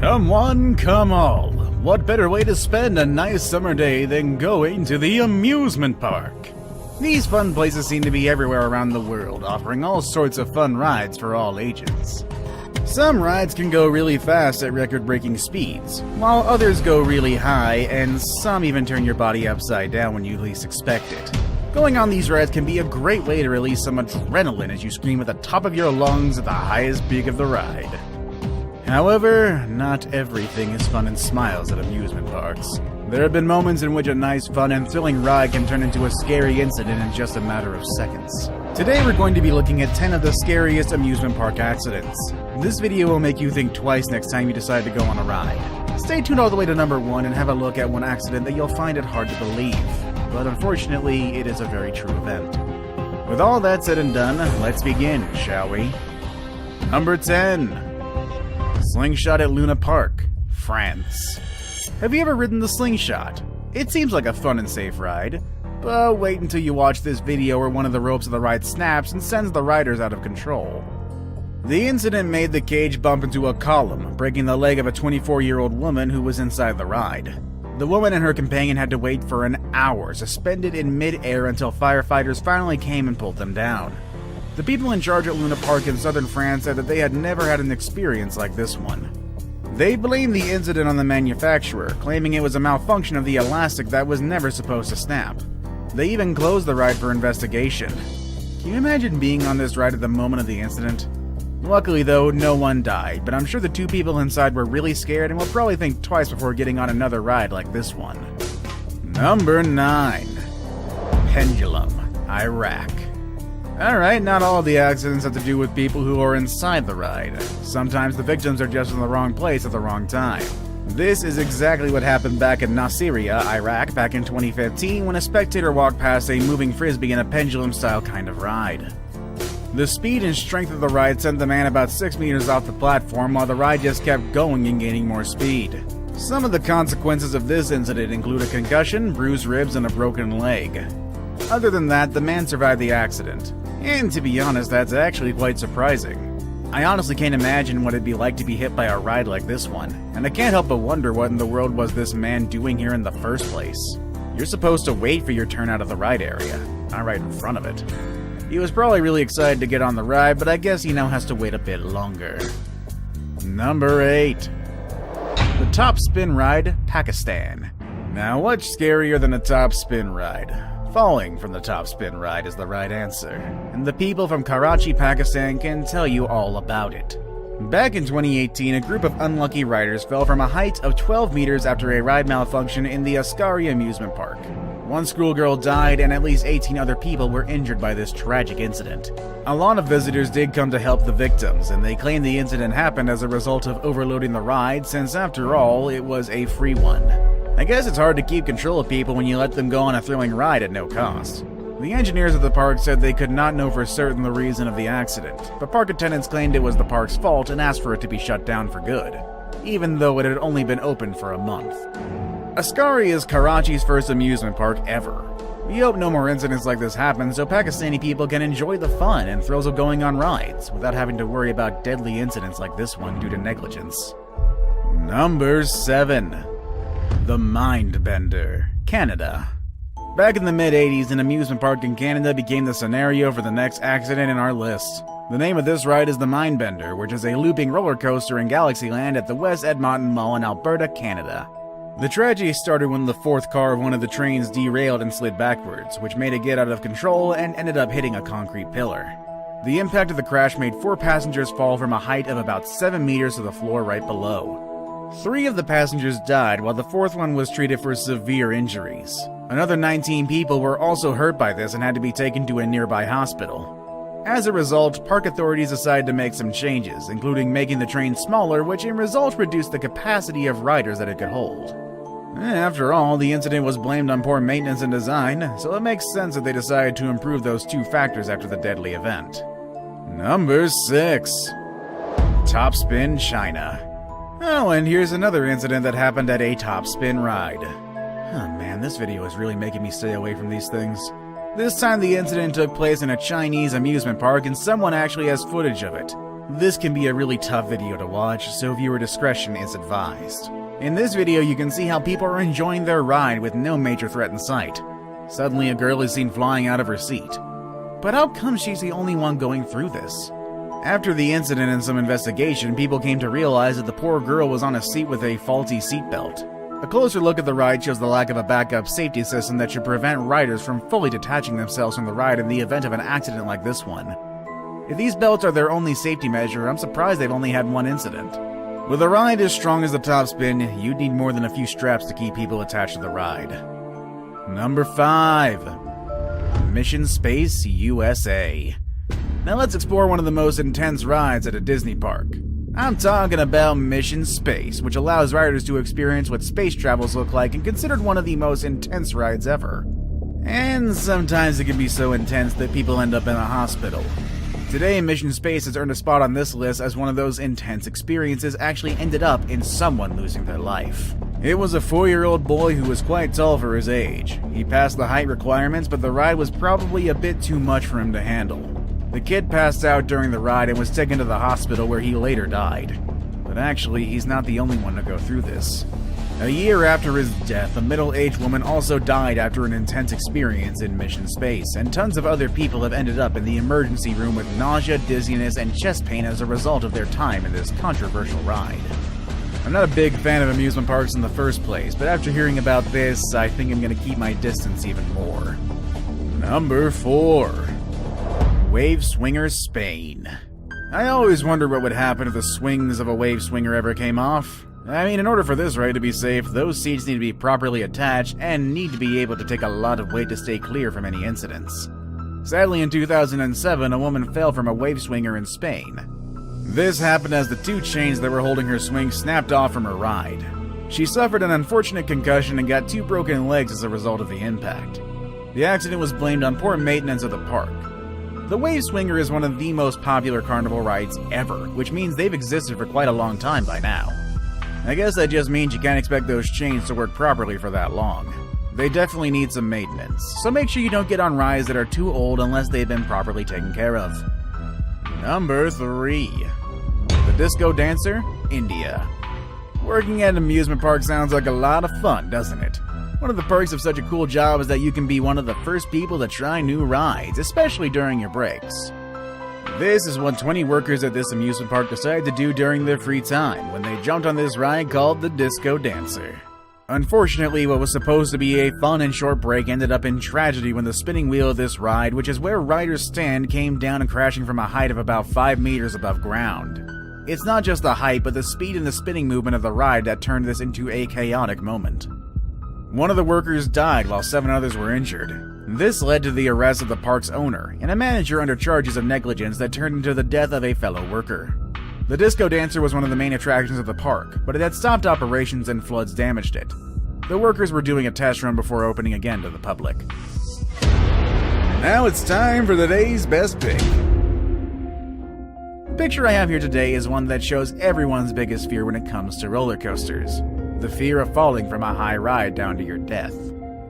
Come one, come all. What better way to spend a nice summer day than going to the amusement park? These fun places seem to be everywhere around the world, offering all sorts of fun rides for all ages. Some rides can go really fast at record-breaking speeds, while others go really high, and some even turn your body upside down when you least expect it. Going on these rides can be a great way to release some adrenaline as you scream at the top of your lungs at the highest peak of the ride. However, not everything is fun and smiles at amusement parks. There have been moments in which a nice, fun, and thrilling ride can turn into a scary incident in just a matter of seconds. Today we're going to be looking at 10 of the scariest amusement park accidents. This video will make you think twice next time you decide to go on a ride. Stay tuned all the way to number 1 and have a look at one accident that you'll find it hard to believe. But unfortunately, it is a very true event. With all that said and done, let's begin, shall we? Number 10. Slingshot at Luna Park, France. Have you ever ridden the Slingshot? It seems like a fun and safe ride, but wait until you watch this video where one of the ropes of the ride snaps and sends the riders out of control. The incident made the cage bump into a column, breaking the leg of a 24-year-old woman who was inside the ride. The woman and her companion had to wait for an hour, suspended in mid-air until firefighters finally came and pulled them down. The people in charge at Luna Park in southern France said that they had never had an experience like this one. They blamed the incident on the manufacturer, claiming it was a malfunction of the elastic that was never supposed to snap. They even closed the ride for investigation. Can you imagine being on this ride at the moment of the incident? Luckily though, no one died, but I'm sure the two people inside were really scared and will probably think twice before getting on another ride like this one. Number 9. Pendulum Iraq. Alright, not all of the accidents have to do with people who are inside the ride. Sometimes the victims are just in the wrong place at the wrong time. This is exactly what happened back in Nasiriyah, Iraq, back in 2015 when a spectator walked past a moving frisbee in a pendulum-style kind of ride. The speed and strength of the ride sent the man about 6 meters off the platform while the ride just kept going and gaining more speed. Some of the consequences of this incident include a concussion, bruised ribs, and a broken leg. Other than that, the man survived the accident. And to be honest, that's actually quite surprising. I honestly can't imagine what it'd be like to be hit by a ride like this one, and I can't help but wonder what in the world was this man doing here in the first place. You're supposed to wait for your turn out of the ride area, not right in front of it. He was probably really excited to get on the ride, but I guess he now has to wait a bit longer. Number 8. The Topspin Ride, Pakistan. Now what's scarier than a Topspin ride? Falling from the Topspin ride is the right answer, and the people from Karachi, Pakistan can tell you all about it. Back in 2018, a group of unlucky riders fell from a height of 12 meters after a ride malfunction in the Askari amusement park. One schoolgirl died and at least 18 other people were injured by this tragic incident. A lot of visitors did come to help the victims, and they claim the incident happened as a result of overloading the ride since after all, it was a free one. I guess it's hard to keep control of people when you let them go on a thrilling ride at no cost. The engineers of the park said they could not know for certain the reason of the accident, but park attendants claimed it was the park's fault and asked for it to be shut down for good, even though it had only been open for a month. Askari is Karachi's first amusement park ever. We hope no more incidents like this happen so Pakistani people can enjoy the fun and thrills of going on rides without having to worry about deadly incidents like this one due to negligence. Number 7. The Mindbender Canada. Back in the mid-80s, an amusement park in Canada became the scenario for the next accident in our list. The name of this ride is the Mindbender, which is a looping roller coaster in Galaxyland at the West Edmonton Mall in Alberta, Canada. The tragedy started when the fourth car of one of the trains derailed and slid backwards, which made it get out of control and ended up hitting a concrete pillar. The impact of the crash made 4 passengers fall from a height of about 7 meters to the floor right below. 3 of the passengers died, while the 4th one was treated for severe injuries. Another 19 people were also hurt by this and had to be taken to a nearby hospital. As a result, park authorities decided to make some changes, including making the train smaller, which in result reduced the capacity of riders that it could hold. After all, the incident was blamed on poor maintenance and design, so it makes sense that they decided to improve those 2 factors after the deadly event. Number 6. Topspin, China. Oh, and here's another incident that happened at a Topspin ride. Oh man, this video is really making me stay away from these things. This time the incident took place in a Chinese amusement park and someone actually has footage of it. This can be a really tough video to watch, so viewer discretion is advised. In this video, you can see how people are enjoying their ride with no major threat in sight. Suddenly, a girl is seen flying out of her seat. But how come she's the only one going through this? After the incident and some investigation, people came to realize that the poor girl was on a seat with a faulty seatbelt. A closer look at the ride shows the lack of a backup safety system that should prevent riders from fully detaching themselves from the ride in the event of an accident like this one. If these belts are their only safety measure, I'm surprised they've only had one incident. With a ride as strong as the Topspin, you'd need more than a few straps to keep people attached to the ride. Number 5. Mission Space USA. Now let's explore one of the most intense rides at a Disney park. I'm talking about Mission Space, which allows riders to experience what space travels look like and considered one of the most intense rides ever. And sometimes it can be so intense that people end up in a hospital. Today, Mission Space has earned a spot on this list as one of those intense experiences actually ended up in someone losing their life. It was a 4-year-old boy who was quite tall for his age. He passed the height requirements, but the ride was probably a bit too much for him to handle. The kid passed out during the ride and was taken to the hospital where he later died. But actually, he's not the only one to go through this. A year after his death, a middle-aged woman also died after an intense experience in Mission Space, and tons of other people have ended up in the emergency room with nausea, dizziness, and chest pain as a result of their time in this controversial ride. I'm not a big fan of amusement parks in the first place, but after hearing about this, I think I'm gonna keep my distance even more. Number 4. Wave Swinger, Spain. I always wonder what would happen if the swings of a wave swinger ever came off. I mean, in order for this ride to be safe, those seats need to be properly attached and need to be able to take a lot of weight to stay clear from any incidents. Sadly, in 2007, a woman fell from a wave swinger in Spain. This happened as the 2 chains that were holding her swing snapped off from her ride. She suffered an unfortunate concussion and got 2 broken legs as a result of the impact. The accident was blamed on poor maintenance of the park. The Wave Swinger is one of the most popular carnival rides ever, which means they've existed for quite a long time by now. I guess that just means you can't expect those chains to work properly for that long. They definitely need some maintenance, so make sure you don't get on rides that are too old unless they've been properly taken care of. Number 3. The Disco Dancer, India. Working at an amusement park sounds like a lot of fun, doesn't it? One of the perks of such a cool job is that you can be one of the first people to try new rides, especially during your breaks. This is what 20 workers at this amusement park decided to do during their free time when they jumped on this ride called the Disco Dancer. Unfortunately, what was supposed to be a fun and short break ended up in tragedy when the spinning wheel of this ride, which is where riders stand, came down and crashing from a height of about 5 meters above ground. It's not just the height, but the speed and the spinning movement of the ride that turned this into a chaotic moment. One of the workers died while 7 others were injured. This led to the arrest of the park's owner and a manager under charges of negligence that turned into the death of a fellow worker. The Disco Dancer was one of the main attractions of the park, but it had stopped operations and floods damaged it. The workers were doing a test run before opening again to the public. Now it's time for today's best pick. The picture I have here today is one that shows everyone's biggest fear when it comes to roller coasters. The fear of falling from a high ride down to your death.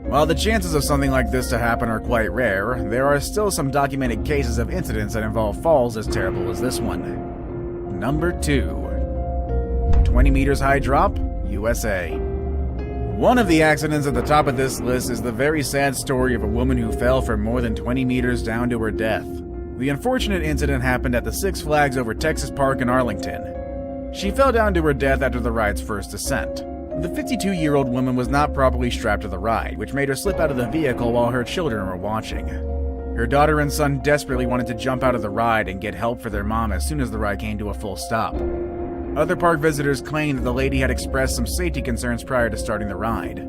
While the chances of something like this to happen are quite rare, there are still some documented cases of incidents that involve falls as terrible as this one. Number 2. 20 meters high drop, USA. One of the accidents at the top of this list is the very sad story of a woman who fell from more than 20 meters down to her death. The unfortunate incident happened at the Six Flags over Texas Park in Arlington. She fell down to her death after the ride's first descent. The 52-year-old woman was not properly strapped to the ride, which made her slip out of the vehicle while her children were watching. Her daughter and son desperately wanted to jump out of the ride and get help for their mom as soon as the ride came to a full stop. Other park visitors claimed that the lady had expressed some safety concerns prior to starting the ride.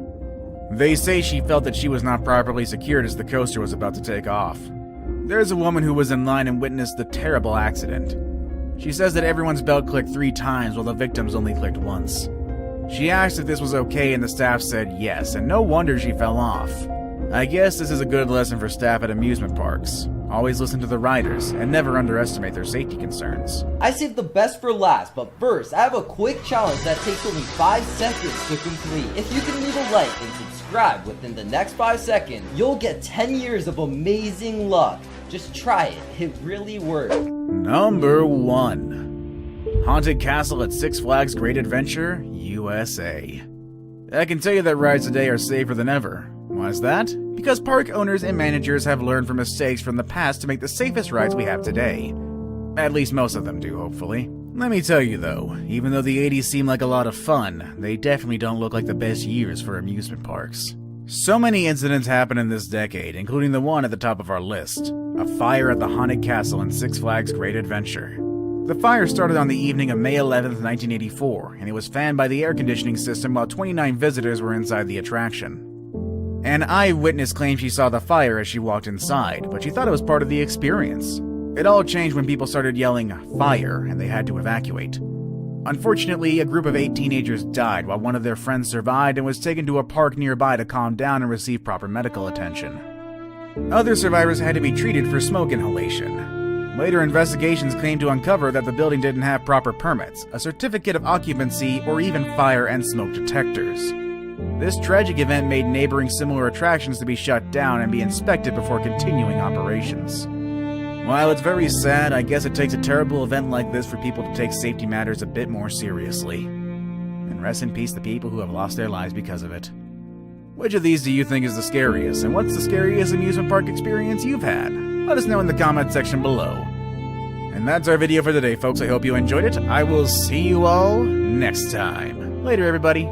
They say she felt that she was not properly secured as the coaster was about to take off. There's a woman who was in line and witnessed the terrible accident. She says that everyone's belt clicked 3 times while the victim's only clicked once. She asked if this was okay and the staff said yes, and no wonder she fell off. I guess this is a good lesson for staff at amusement parks. Always listen to the riders and never underestimate their safety concerns. I saved the best for last, but first I have a quick challenge that takes only 5 seconds to complete. If you can leave a like and subscribe within the next 5 seconds, you'll get 10 years of amazing luck. Just try it, it really works. Number 1. Haunted Castle at Six Flags Great Adventure, USA. I can tell you that rides today are safer than ever. Why is that? Because park owners and managers have learned from mistakes from the past to make the safest rides we have today. At least most of them do, hopefully. Let me tell you though, even though the 80s seem like a lot of fun, they definitely don't look like the best years for amusement parks. So many incidents happened in this decade, including the one at the top of our list, a fire at the Haunted Castle in Six Flags Great Adventure. The fire started on the evening of May 11th, 1984, and it was fanned by the air conditioning system while 29 visitors were inside the attraction. An eyewitness claimed she saw the fire as she walked inside, but she thought it was part of the experience. It all changed when people started yelling, "Fire," and they had to evacuate. Unfortunately, a group of 8 teenagers died while one of their friends survived and was taken to a park nearby to calm down and receive proper medical attention. Other survivors had to be treated for smoke inhalation. Later investigations claimed to uncover that the building didn't have proper permits, a certificate of occupancy, or even fire and smoke detectors. This tragic event made neighboring similar attractions to be shut down and be inspected before continuing operations. While it's very sad, I guess it takes a terrible event like this for people to take safety matters a bit more seriously. And rest in peace the people who have lost their lives because of it. Which of these do you think is the scariest, and what's the scariest amusement park experience you've had? Let us know in the comment section below. And that's our video for today, folks. I hope you enjoyed it. I will see you all next time. Later, everybody.